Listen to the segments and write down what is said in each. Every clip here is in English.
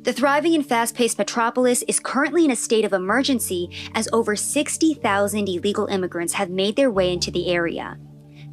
The thriving and fast-paced metropolis is currently in a state of emergency as over 60,000 illegal immigrants have made their way into the area.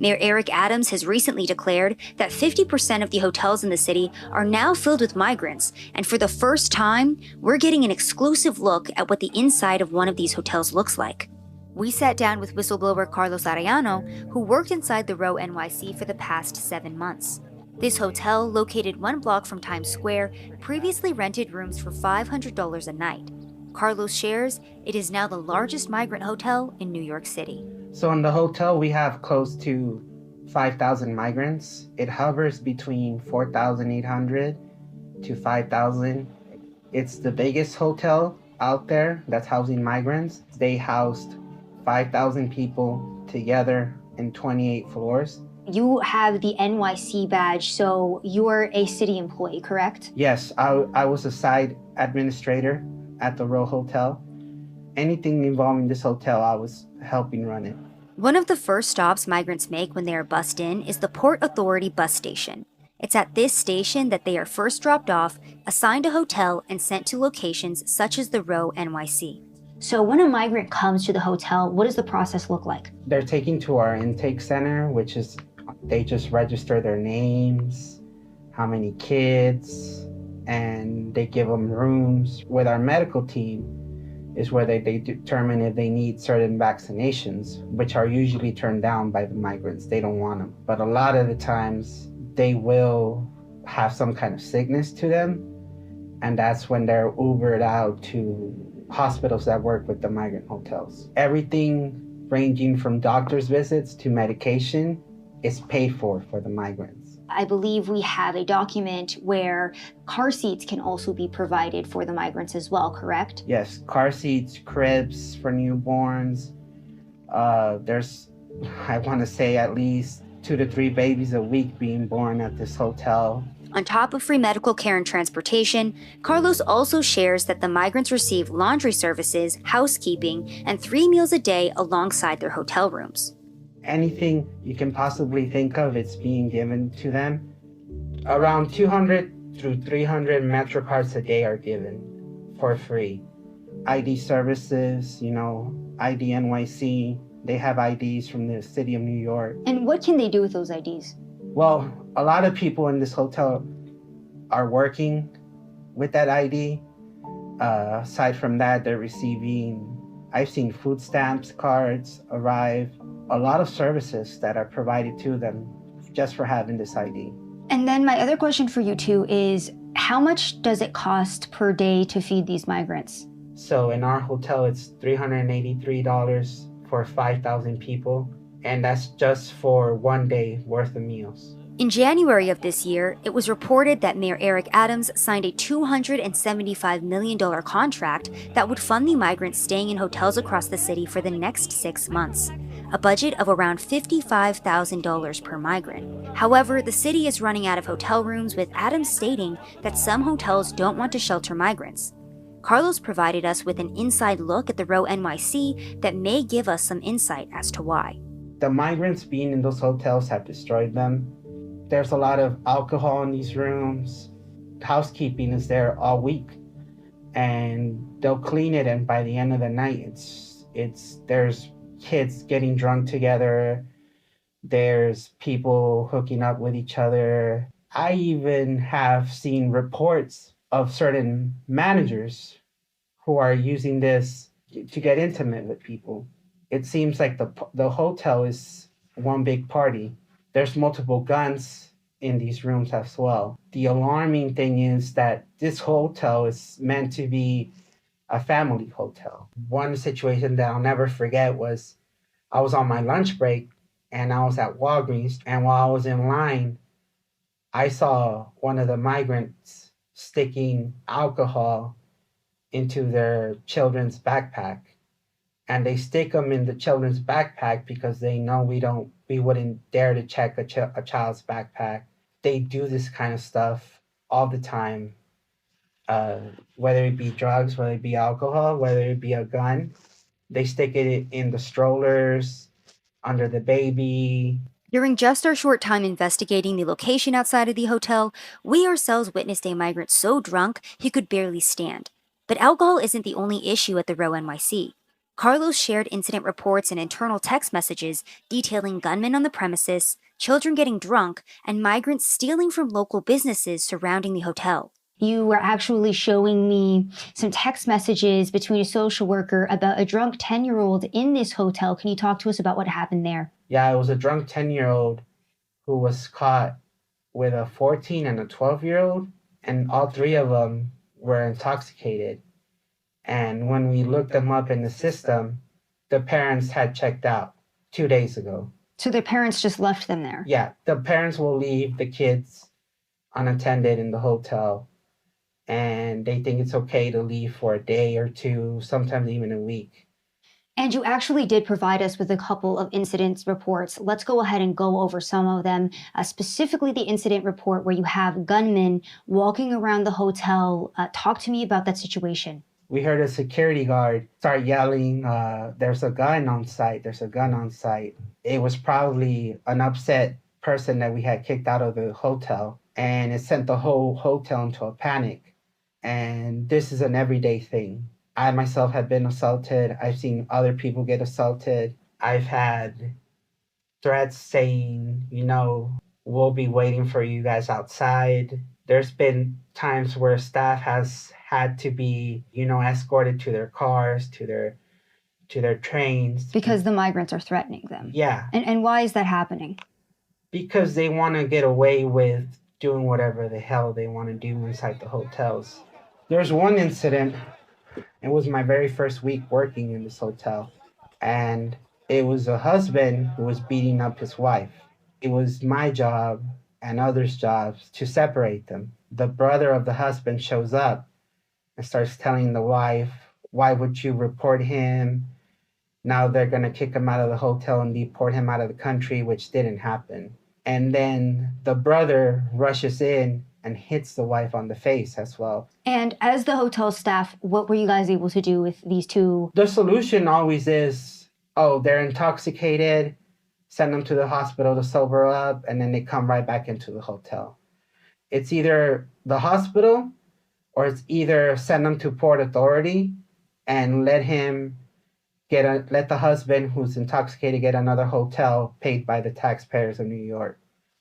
Mayor Eric Adams has recently declared that 50% of the hotels in the city are now filled with migrants, and for the first time, we're getting an exclusive look at what the inside of one of these hotels looks like. We sat down with whistleblower Carlos Arellano, who worked inside the Row NYC for the past 7 months. This hotel, located 1 block from Times Square, previously rented rooms for $500 a night. Carlos shares it is now the largest migrant hotel in New York City. So in the hotel, we have close to 5,000 migrants. It hovers between 4,800 to 5,000. It's the biggest hotel out there that's housing migrants. They housed 5,000 people together in 28 floors. You have the NYC badge, so you're a city employee, correct? Yes, I was a side administrator at the Row Hotel. Anything involving this hotel, I was helping run it. One of the first stops migrants make when they are bussed in is the Port Authority bus station. It's at this station that they are first dropped off, assigned a hotel, and sent to locations such as the Row NYC. So when a migrant comes to the hotel, what does the process look like? They're taken to our intake center, which is they just register their names, how many kids, and they give them rooms. With our medical team is where they determine if they need certain vaccinations, which are usually turned down by the migrants. They don't want them. But a lot of the times they will have some kind of sickness to them, and that's when they're Ubered out to hospitals that work with the migrant hotels. Everything ranging from doctor's visits to medication is paid for the migrants. I believe we have a document where car seats can also be provided for the migrants as well, correct? Yes, car seats, cribs for newborns. There's, I want to say, at least 2 to 3 babies a week being born at this hotel. On top of free medical care and transportation, Carlos also shares that the migrants receive laundry services, housekeeping, and 3 meals a day alongside their hotel rooms. Anything you can possibly think of, it's being given to them. Around 200 through 300 MetroCards a day are given for free. ID services, ID NYC, they have IDs from the city of New York. And what can they do with those IDs? Well, a lot of people in this hotel are working with that ID. Aside from that, they're receiving, I've seen food stamps, cards arrive, a lot of services that are provided to them just for having this ID. And then my other question for you too is, how much does it cost per day to feed these migrants? So in our hotel, it's $383 for 5,000 people, and that's just for 1 day worth of meals. In January of this year, it was reported that Mayor Eric Adams signed a $275 million contract that would fund the migrants staying in hotels across the city for the next 6 months, a budget of around $55,000 per migrant. However, the city is running out of hotel rooms, with Adams stating that some hotels don't want to shelter migrants. Carlos provided us with an inside look at the Row NYC that may give us some insight as to why. The migrants being in those hotels have destroyed them. There's a lot of alcohol in these rooms. Housekeeping is there all week, and they'll clean it, and by the end of the night, there's kids getting drunk together. There's people hooking up with each other. I even have seen reports of certain managers who are using this to get intimate with people. It seems like the hotel is one big party. There's multiple guns in these rooms as well. The alarming thing is that this hotel is meant to be a family hotel. One situation that I'll never forget was I was on my lunch break and I was at Walgreens, and while I was in line, I saw one of the migrants sticking alcohol into their children's backpack. And they stick them in the children's backpack because they know we wouldn't dare to check a child's backpack. They do this kind of stuff all the time, whether it be drugs, whether it be alcohol, whether it be a gun. They stick it in the strollers, under the baby. During just our short time investigating the location outside of the hotel, we ourselves witnessed a migrant so drunk he could barely stand. But alcohol isn't the only issue at the Row NYC. Carlos shared incident reports and internal text messages detailing gunmen on the premises, children getting drunk, and migrants stealing from local businesses surrounding the hotel. You were actually showing me some text messages between a social worker about a drunk 10-year-old in this hotel. Can you talk to us about what happened there? Yeah, it was a drunk 10-year-old who was caught with a 14 and a 12-year-old, and all three of them were intoxicated. And when we looked them up in the system, the parents had checked out 2 days ago. So their parents just left them there? Yeah, the parents will leave the kids unattended in the hotel, and they think it's okay to leave for a day or two, sometimes even a week. And you actually did provide us with a couple of incident reports. Let's go ahead and go over some of them, specifically the incident report where you have gunmen walking around the hotel. Talk to me about that situation. We heard a security guard start yelling, there's a gun on site, there's a gun on site. It was probably an upset person that we had kicked out of the hotel, and it sent the whole hotel into a panic. And this is an everyday thing. I myself have been assaulted. I've seen other people get assaulted. I've had threats saying, we'll be waiting for you guys outside. There's been times where staff has had to be, escorted to their cars, to their trains. Because the migrants are threatening them. Yeah. And why is that happening? Because they want to get away with doing whatever the hell they want to do inside the hotels. There's one incident. It was my very first week working in this hotel, and it was a husband who was beating up his wife. It was my job and others' jobs to separate them. The brother of the husband shows up and starts telling the wife, why would you report him? Now they're going to kick him out of the hotel and deport him out of the country, which didn't happen. And then the brother rushes in and hits the wife on the face as well. And as the hotel staff, what were you guys able to do with these two? The solution always is, they're intoxicated, send them to the hospital to sober up, and then they come right back into the hotel. It's either the hospital or it's either send them to Port Authority and let the husband who's intoxicated get another hotel paid by the taxpayers of New York.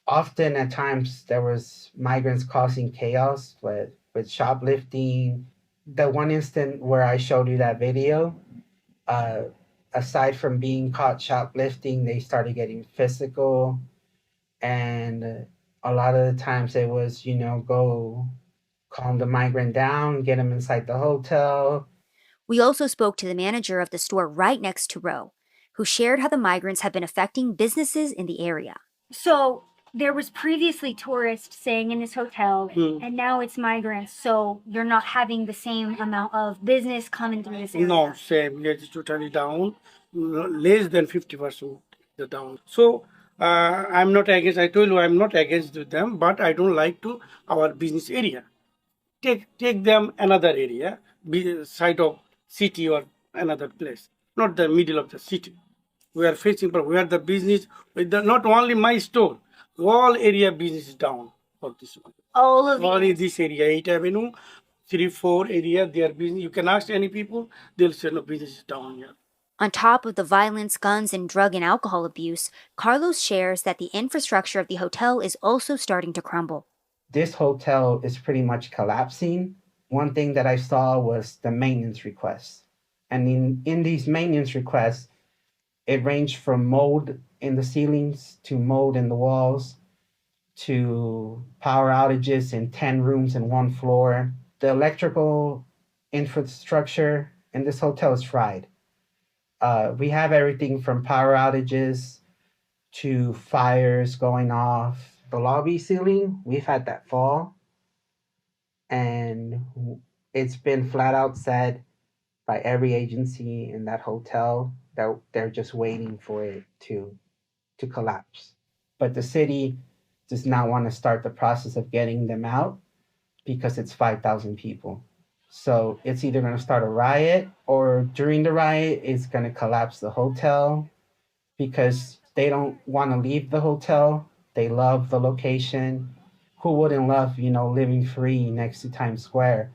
Often at times there was migrants causing chaos with shoplifting. The one instant where I showed you that video, aside from being caught shoplifting, they started getting physical. And a lot of the times it was, go calm the migrant down, get him inside the hotel. We also spoke to the manager of the store right next to Row, who shared how the migrants have been affecting businesses in the area. So there was previously tourists staying in this hotel, and now it's migrants, so you're not having the same amount of business coming through this area. No, same. It is totally down, less than 50% the down. So I'm not against, I told you I'm not against them, but I don't like to our business area. Take them another area, be side of city or another place, not the middle of the city. We are facing where the business, not only my store, all area business is down for this one. All of Only this area, 8th Avenue, 3-4 area, their business. You can ask any people, they'll say no, business is down here. On top of the violence, guns, and drug and alcohol abuse, Carlos shares that the infrastructure of the hotel is also starting to crumble. This hotel is pretty much collapsing. One thing that I saw was the maintenance requests. And in these maintenance requests, it ranged from mold in the ceilings to mold in the walls to power outages in 10 rooms in one floor. The electrical infrastructure in this hotel is fried. We have everything from power outages to fires going off. The lobby ceiling, we've had that fall. And it's been flat out said by every agency in that hotel that they're just waiting for it to collapse. But the city does not want to start the process of getting them out because it's 5,000 people. So it's either going to start a riot, or during the riot, it's going to collapse the hotel, because They don't want to leave the hotel. They love the location. Who wouldn't love, living free next to Times Square?